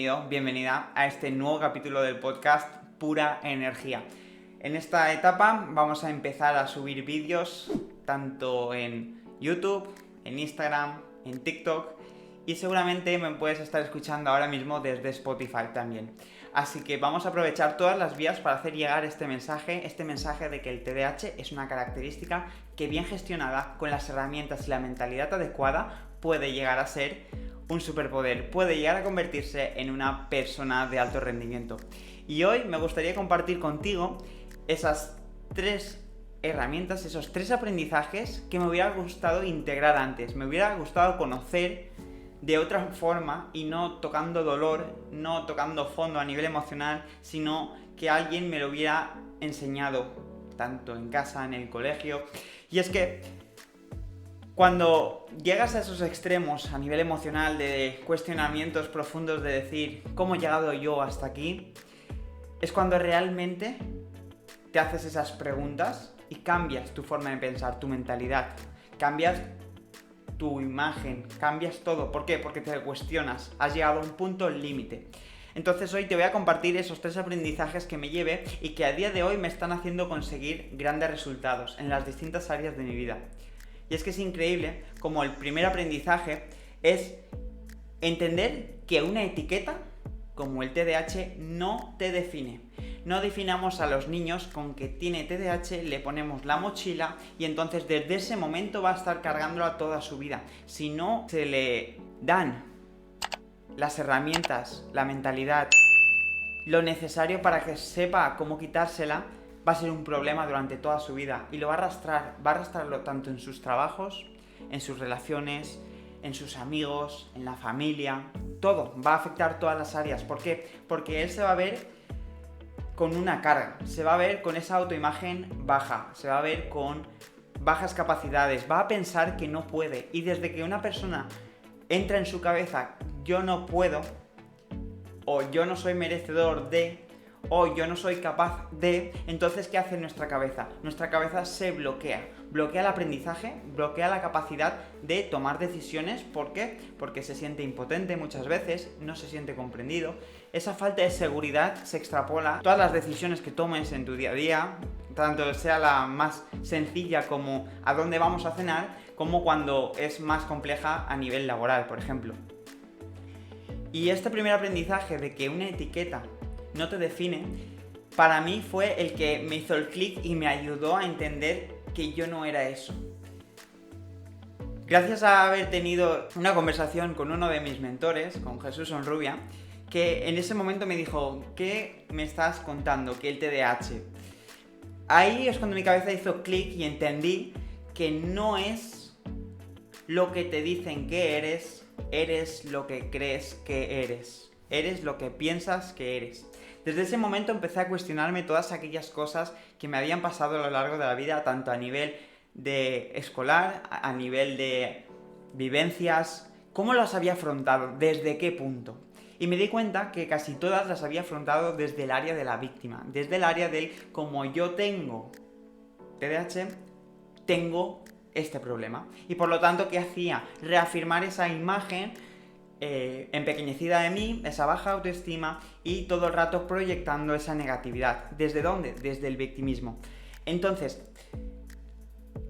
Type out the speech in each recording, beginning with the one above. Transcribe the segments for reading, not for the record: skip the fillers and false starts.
bienvenido, bienvenida a este nuevo capítulo del podcast Pura Energía. En esta etapa vamos a empezar a subir vídeos tanto en YouTube, en Instagram, en TikTok y seguramente me puedes estar escuchando ahora mismo desde Spotify también. Así que vamos a aprovechar todas las vías para hacer llegar este mensaje de que el TDAH es una característica que bien gestionada, con las herramientas y la mentalidad adecuada, puede llegar a ser un superpoder, puede llegar a convertirse en una persona de alto rendimiento. Y hoy me gustaría compartir contigo esas 3 herramientas, esos 3 aprendizajes que me hubiera gustado integrar antes, me hubiera gustado conocer de otra forma y no tocando dolor, no tocando fondo a nivel emocional, sino que alguien me lo hubiera enseñado, tanto en casa, en el colegio. Y es que cuando llegas a esos extremos a nivel emocional de cuestionamientos profundos de decir ¿cómo he llegado yo hasta aquí?, es cuando realmente te haces esas preguntas y cambias tu forma de pensar, tu mentalidad, cambias tu imagen, cambias todo. ¿Por qué? Porque te cuestionas, has llegado a un punto límite. Entonces hoy te voy a compartir esos 3 aprendizajes que me llevé y que a día de hoy me están haciendo conseguir grandes resultados en las distintas áreas de mi vida. Y es que es increíble como el primer aprendizaje es entender que una etiqueta como el TDAH no te define. No definamos a los niños con que tiene TDAH, le ponemos la mochila y entonces desde ese momento va a estar cargándola toda su vida. Si no se le dan las herramientas, la mentalidad, lo necesario para que sepa cómo quitársela, va a ser un problema durante toda su vida y lo va a arrastrarlo tanto en sus trabajos, en sus relaciones, en sus amigos, en la familia, todo, va a afectar todas las áreas. ¿Por qué? Porque él se va a ver con una carga, se va a ver con esa autoimagen baja, se va a ver con bajas capacidades, va a pensar que no puede, y desde que una persona entra en su cabeza yo no puedo, o yo no soy merecedor de, o yo no soy capaz de, entonces ¿qué hace nuestra cabeza? Nuestra cabeza se bloquea el aprendizaje, bloquea la capacidad de tomar decisiones. ¿Por qué? Porque se siente impotente muchas veces, no se siente comprendido. Esa falta de seguridad se extrapola a todas las decisiones que tomes en tu día a día, tanto sea la más sencilla como a dónde vamos a cenar, como cuando es más compleja a nivel laboral, por ejemplo. Y este primer aprendizaje de que una etiqueta no te define, para mí fue el que me hizo el clic y me ayudó a entender que yo no era eso. Gracias a haber tenido una conversación con uno de mis mentores, con Jesús Onrubia, que en ese momento me dijo: ¿qué me estás contando? Que el TDAH. Ahí es cuando mi cabeza hizo clic y entendí que no es lo que te dicen que eres, eres lo que crees que eres. Eres lo que piensas que eres. Desde ese momento empecé a cuestionarme todas aquellas cosas que me habían pasado a lo largo de la vida, tanto a nivel de escolar, a nivel de vivencias, cómo las había afrontado, desde qué punto. Y me di cuenta que casi todas las había afrontado desde el área de la víctima, desde el área del como yo tengo TDAH, tengo este problema. Y por lo tanto, ¿qué hacía? Reafirmar esa imagen empequeñecida de mí, esa baja autoestima, y todo el rato proyectando esa negatividad. ¿Desde dónde? Desde el victimismo. Entonces,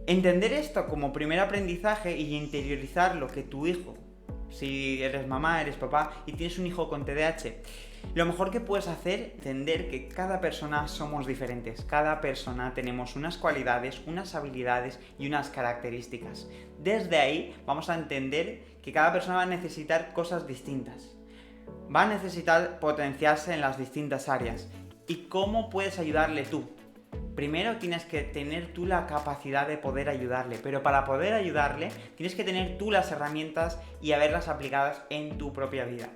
entender esto como primer aprendizaje y interiorizar lo que tu hijo, si eres mamá, eres papá y tienes un hijo con TDAH, lo mejor que puedes hacer es entender que cada persona somos diferentes, cada persona tenemos unas cualidades, unas habilidades y unas características. Desde ahí vamos a entender que cada persona va a necesitar cosas distintas, va a necesitar potenciarse en las distintas áreas. ¿Y cómo puedes ayudarle tú? Primero tienes que tener tú la capacidad de poder ayudarle, pero para poder ayudarle tienes que tener tú las herramientas y haberlas aplicadas en tu propia vida.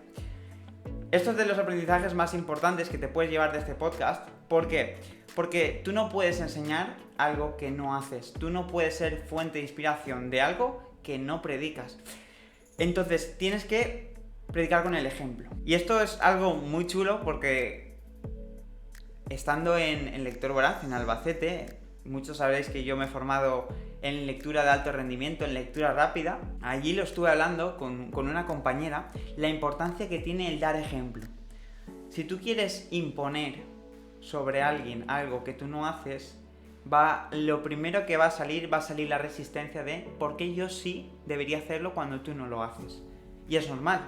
Esto es de los aprendizajes más importantes que te puedes llevar de este podcast. ¿Por qué? Porque tú no puedes enseñar algo que no haces. Tú no puedes ser fuente de inspiración de algo que no predicas. Entonces tienes que predicar con el ejemplo. Y esto es algo muy chulo porque estando en Lector Voraz, en Albacete, muchos sabréis que yo me he formado en lectura de alto rendimiento, en lectura rápida. Allí lo estuve hablando con una compañera, la importancia que tiene el dar ejemplo. Si tú quieres imponer sobre alguien algo que tú no haces, lo primero que va a salir la resistencia de ¿por qué yo sí debería hacerlo cuando tú no lo haces? Y es normal,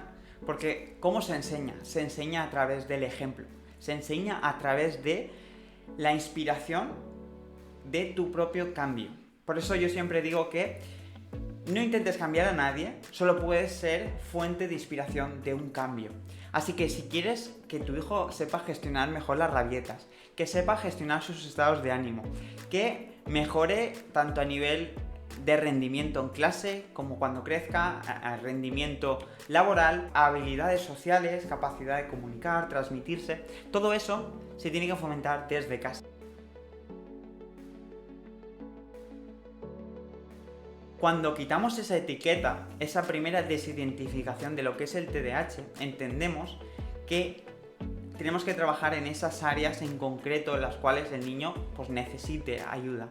porque ¿cómo se enseña? Se enseña a través del ejemplo, se enseña a través de la inspiración de tu propio cambio. Por eso yo siempre digo que no intentes cambiar a nadie, solo puedes ser fuente de inspiración de un cambio. Así que si quieres que tu hijo sepa gestionar mejor las rabietas, que sepa gestionar sus estados de ánimo, que mejore tanto a nivel de rendimiento en clase como cuando crezca, a rendimiento laboral, a habilidades sociales, capacidad de comunicar, transmitirse, todo eso se tiene que fomentar desde casa. Cuando quitamos esa etiqueta, esa primera desidentificación de lo que es el TDAH, entendemos que tenemos que trabajar en esas áreas en concreto en las cuales el niño pues, necesite ayuda.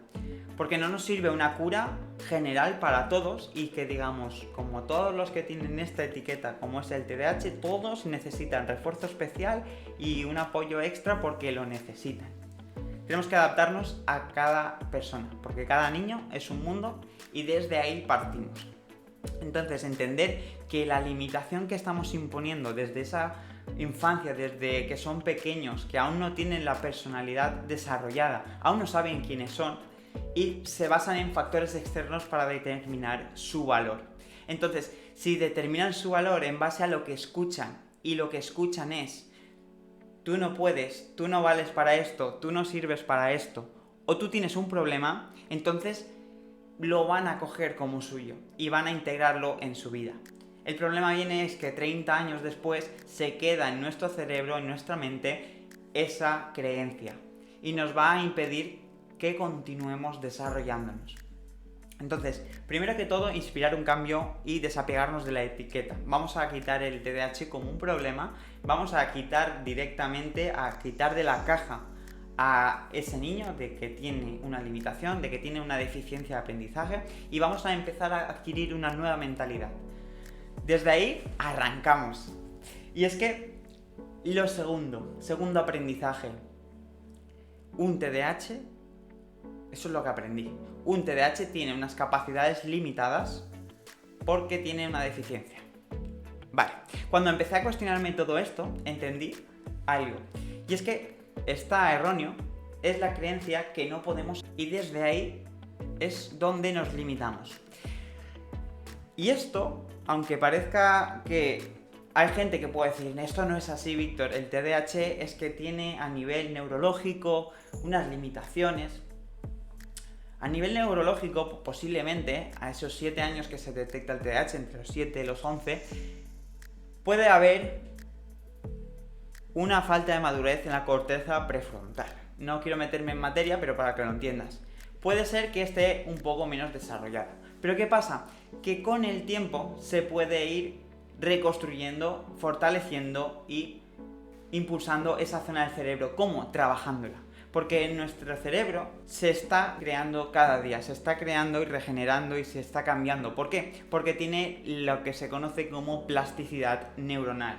Porque no nos sirve una cura general para todos y que digamos, como todos los que tienen esta etiqueta, como es el TDAH, todos necesitan refuerzo especial y un apoyo extra porque lo necesitan. Tenemos que adaptarnos a cada persona, porque cada niño es un mundo y desde ahí partimos. Entonces, entender que la limitación que estamos imponiendo desde esa infancia, desde que son pequeños, que aún no tienen la personalidad desarrollada, aún no saben quiénes son y se basan en factores externos para determinar su valor. Entonces, si determinan su valor en base a lo que escuchan y lo que escuchan es tú no puedes, tú no vales para esto, tú no sirves para esto, o tú tienes un problema, entonces lo van a coger como suyo y van a integrarlo en su vida. El problema viene es que 30 años después se queda en nuestro cerebro, en nuestra mente, esa creencia y nos va a impedir que continuemos desarrollándonos. Entonces, primero que todo, inspirar un cambio y desapegarnos de la etiqueta. Vamos a quitar el TDAH como un problema, vamos a quitar directamente, a quitar de la caja a ese niño de que tiene una limitación, de que tiene una deficiencia de aprendizaje y vamos a empezar a adquirir una nueva mentalidad. Desde ahí arrancamos. Y es que lo segundo aprendizaje, un TDAH, eso es lo que aprendí. Un TDAH tiene unas capacidades limitadas porque tiene una deficiencia. Vale, cuando empecé a cuestionarme todo esto, entendí algo. Y es que está erróneo, es la creencia que no podemos, y desde ahí es donde nos limitamos. Y esto, aunque parezca que hay gente que puede decir, esto no es así, Víctor, el TDAH es que tiene a nivel neurológico unas limitaciones. A nivel neurológico, posiblemente, a esos 7 años que se detecta el TDAH, entre los 7 y los 11, puede haber una falta de madurez en la corteza prefrontal. No quiero meterme en materia, pero para que lo entiendas. Puede ser que esté un poco menos desarrollado. Pero ¿qué pasa? Que con el tiempo se puede ir reconstruyendo, fortaleciendo y impulsando esa zona del cerebro. ¿Cómo? Trabajándola. Porque nuestro cerebro se está creando cada día, se está creando y regenerando y se está cambiando. ¿Por qué? Porque tiene lo que se conoce como plasticidad neuronal.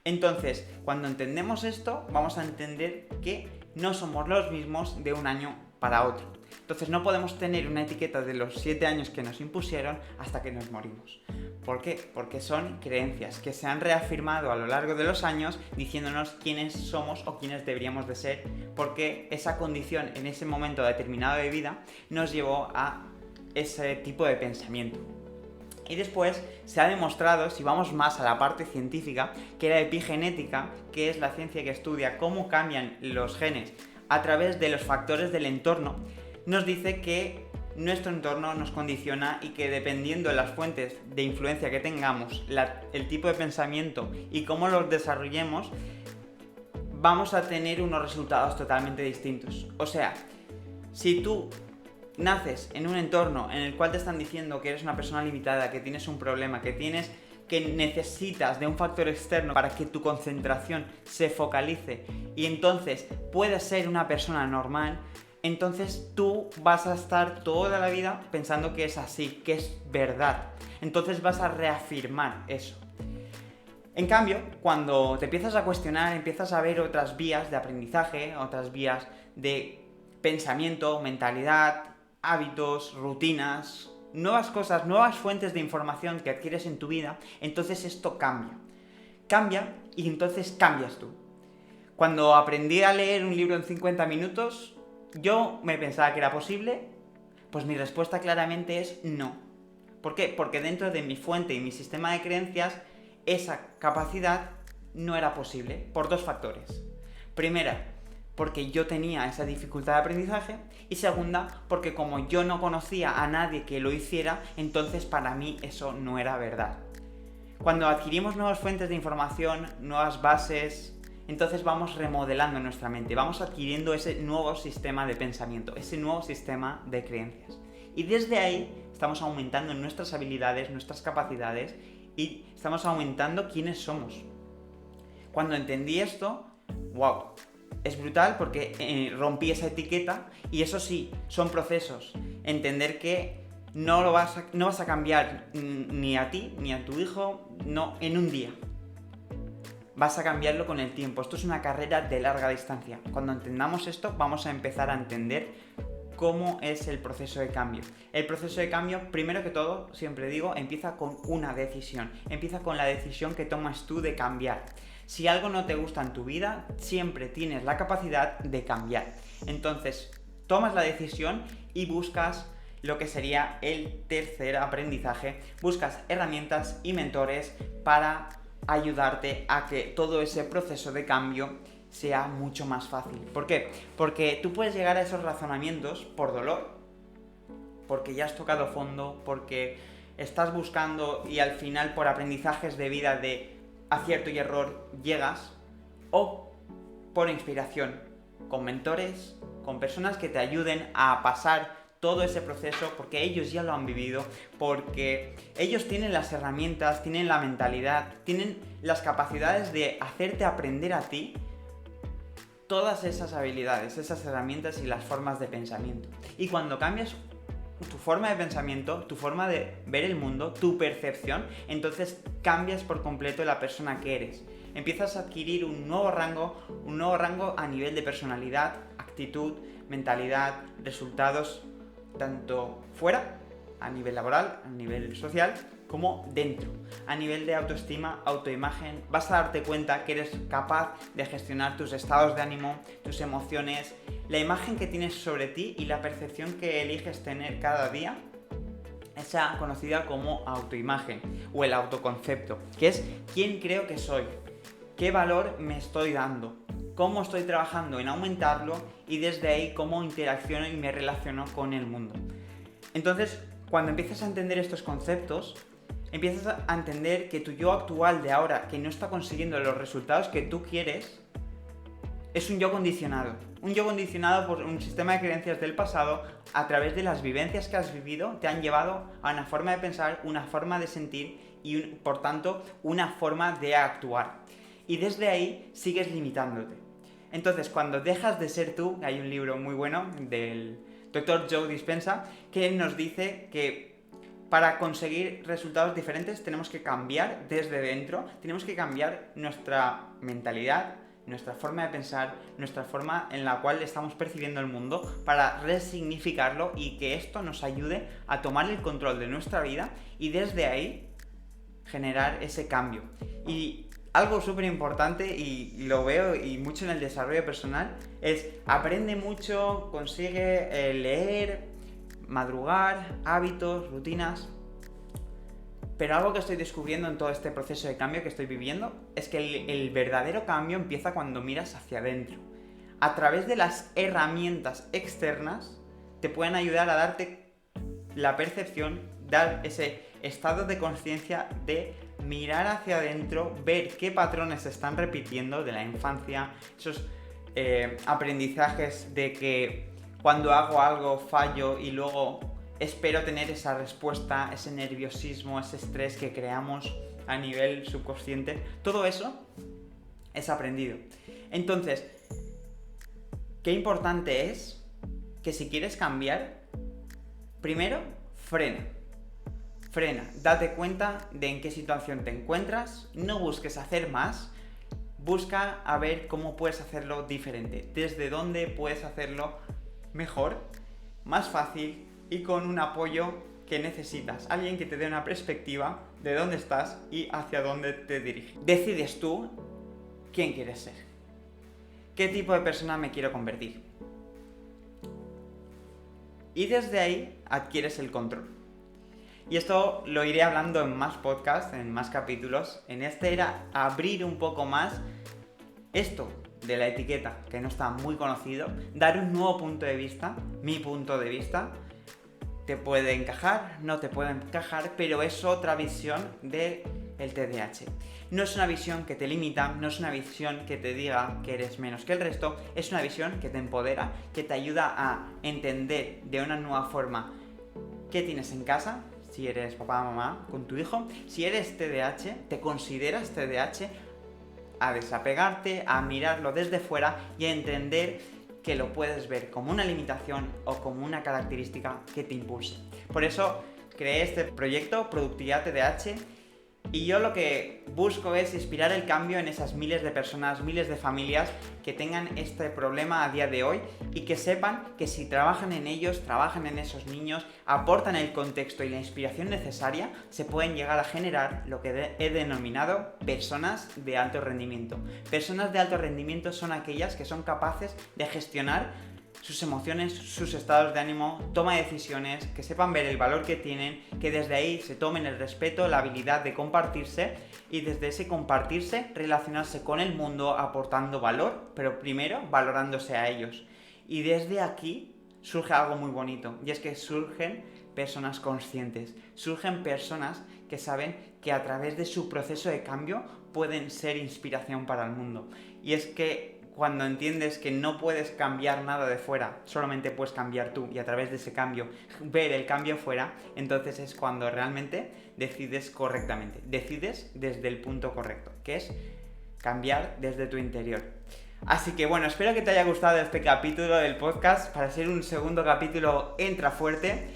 Entonces, cuando entendemos esto, vamos a entender que no somos los mismos de un año para otro. Entonces no podemos tener una etiqueta de los 7 años que nos impusieron hasta que nos morimos. ¿Por qué? Porque son creencias que se han reafirmado a lo largo de los años diciéndonos quiénes somos o quiénes deberíamos de ser, porque esa condición en ese momento determinado de vida nos llevó a ese tipo de pensamiento. Y después se ha demostrado, si vamos más a la parte científica, que la epigenética, que es la ciencia que estudia cómo cambian los genes a través de los factores del entorno, nos dice que nuestro entorno nos condiciona y que dependiendo de las fuentes de influencia que tengamos, el tipo de pensamiento y cómo los desarrollemos, vamos a tener unos resultados totalmente distintos. O sea, si tú naces en un entorno en el cual te están diciendo que eres una persona limitada, que tienes un problema, que necesitas de un factor externo para que tu concentración se focalice y entonces puedas ser una persona normal, entonces tú vas a estar toda la vida pensando que es así, que es verdad. Entonces vas a reafirmar eso. En cambio, cuando te empiezas a cuestionar, empiezas a ver otras vías de aprendizaje, otras vías de pensamiento, mentalidad, hábitos, rutinas, nuevas cosas, nuevas fuentes de información que adquieres en tu vida, entonces esto cambia. Cambia y entonces cambias tú. Cuando aprendí a leer un libro en 50 minutos, yo me pensaba que era posible, pues mi respuesta claramente es no. ¿Por qué? Porque dentro de mi fuente y mi sistema de creencias, esa capacidad no era posible, por dos factores. Primera, porque yo tenía esa dificultad de aprendizaje, y segunda, porque como yo no conocía a nadie que lo hiciera, entonces para mí eso no era verdad. Cuando adquirimos nuevas fuentes de información, nuevas bases, entonces vamos remodelando nuestra mente, vamos adquiriendo ese nuevo sistema de pensamiento, ese nuevo sistema de creencias. Y desde ahí estamos aumentando nuestras habilidades, nuestras capacidades, y estamos aumentando quiénes somos. Cuando entendí esto, wow, es brutal porque rompí esa etiqueta, y eso sí, son procesos. Entender que no vas a cambiar ni a ti, ni a tu hijo, no en un día. Vas a cambiarlo con el tiempo. Esto es una carrera de larga distancia. Cuando entendamos esto, vamos a empezar a entender cómo es el proceso de cambio. El proceso de cambio, primero que todo, siempre digo, empieza con una decisión. Empieza con la decisión que tomas tú de cambiar. Si algo no te gusta en tu vida, siempre tienes la capacidad de cambiar. Entonces, tomas la decisión y buscas lo que sería el tercer aprendizaje. Buscas herramientas y mentores para ayudarte a que todo ese proceso de cambio sea mucho más fácil. ¿Por qué? Porque tú puedes llegar a esos razonamientos por dolor, porque ya has tocado fondo, porque estás buscando y al final por aprendizajes de vida de acierto y error llegas, o por inspiración, con mentores, con personas que te ayuden a pasar todo ese proceso, porque ellos ya lo han vivido, porque ellos tienen las herramientas, tienen la mentalidad, tienen las capacidades de hacerte aprender a ti todas esas habilidades, esas herramientas y las formas de pensamiento. Y cuando cambias tu forma de pensamiento, tu forma de ver el mundo, tu percepción, entonces cambias por completo la persona que eres. Empiezas a adquirir un nuevo rango a nivel de personalidad, actitud, mentalidad, resultados, tanto fuera, a nivel laboral, a nivel social, como dentro. A nivel de autoestima, autoimagen, vas a darte cuenta que eres capaz de gestionar tus estados de ánimo, tus emociones, la imagen que tienes sobre ti y la percepción que eliges tener cada día, esa conocida como autoimagen o el autoconcepto, que es quién creo que soy, qué valor me estoy dando, cómo estoy trabajando en aumentarlo y desde ahí cómo interacciono y me relaciono con el mundo. Entonces, cuando empiezas a entender estos conceptos, empiezas a entender que tu yo actual de ahora, que no está consiguiendo los resultados que tú quieres, es un yo condicionado. Un yo condicionado por un sistema de creencias del pasado, a través de las vivencias que has vivido, te han llevado a una forma de pensar, una forma de sentir y, por tanto, una forma de actuar. Y desde ahí sigues limitándote. Entonces, cuando dejas de ser tú, hay un libro muy bueno del Dr. Joe Dispenza que nos dice que para conseguir resultados diferentes tenemos que cambiar desde dentro, tenemos que cambiar nuestra mentalidad, nuestra forma de pensar, nuestra forma en la cual estamos percibiendo el mundo, para resignificarlo y que esto nos ayude a tomar el control de nuestra vida y desde ahí generar ese cambio. Y algo súper importante, y lo veo y mucho en el desarrollo personal, es aprende mucho, consigue leer, madrugar, hábitos, rutinas. Pero algo que estoy descubriendo en todo este proceso de cambio que estoy viviendo es que el verdadero cambio empieza cuando miras hacia adentro. A través de las herramientas externas te pueden ayudar a darte la percepción, dar ese estado de conciencia de mirar hacia adentro, ver qué patrones se están repitiendo de la infancia, esos aprendizajes de que cuando hago algo fallo y luego espero tener esa respuesta, ese nerviosismo, ese estrés que creamos a nivel subconsciente. Todo eso es aprendido. Entonces, qué importante es que si quieres cambiar, primero frena, date cuenta de en qué situación te encuentras, no busques hacer más, busca a ver cómo puedes hacerlo diferente, desde dónde puedes hacerlo mejor, más fácil y con un apoyo que necesitas, alguien que te dé una perspectiva de dónde estás y hacia dónde te diriges. Decides tú quién quieres ser, qué tipo de persona me quiero convertir. Y desde ahí adquieres el control. Y esto lo iré hablando en más podcasts, en más capítulos. En este era abrir un poco más esto de la etiqueta, que no está muy conocido, dar un nuevo punto de vista, mi punto de vista. Te puede encajar, no te puede encajar, pero es otra visión del TDAH. No es una visión que te limita, no es una visión que te diga que eres menos que el resto, es una visión que te empodera, que te ayuda a entender de una nueva forma qué tienes en casa, si eres papá o mamá, con tu hijo, si eres TDAH, te consideras TDAH, a desapegarte, a mirarlo desde fuera y a entender que lo puedes ver como una limitación o como una característica que te impulse. Por eso creé este proyecto, Productividad TDAH, y yo lo que busco es inspirar el cambio en esas miles de personas, miles de familias que tengan este problema a día de hoy y que sepan que si trabajan en ellos, trabajan en esos niños, aportan el contexto y la inspiración necesaria, se pueden llegar a generar lo que he denominado personas de alto rendimiento. Personas de alto rendimiento son aquellas que son capaces de gestionar sus emociones, sus estados de ánimo, toma de decisiones, que sepan ver el valor que tienen, que desde ahí se tomen el respeto, la habilidad de compartirse y desde ese compartirse relacionarse con el mundo aportando valor, pero primero valorándose a ellos. Y desde aquí surge algo muy bonito, y es que surgen personas conscientes, surgen personas que saben que a través de su proceso de cambio pueden ser inspiración para el mundo. Y es que cuando entiendes que no puedes cambiar nada de fuera, solamente puedes cambiar tú y a través de ese cambio ver el cambio fuera, entonces es cuando realmente decides correctamente, decides desde el punto correcto, que es cambiar desde tu interior. Así que bueno, espero que te haya gustado este capítulo del podcast. Para ser un segundo capítulo entra fuerte.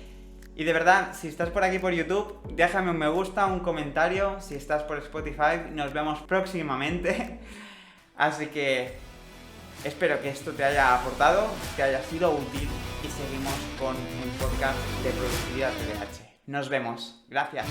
Y de verdad, si estás por aquí por YouTube, déjame un me gusta, un comentario. Si estás por Spotify, nos vemos próximamente. Así que espero que esto te haya aportado, que haya sido útil y seguimos con el podcast de Productividad TDAH. Nos vemos. Gracias.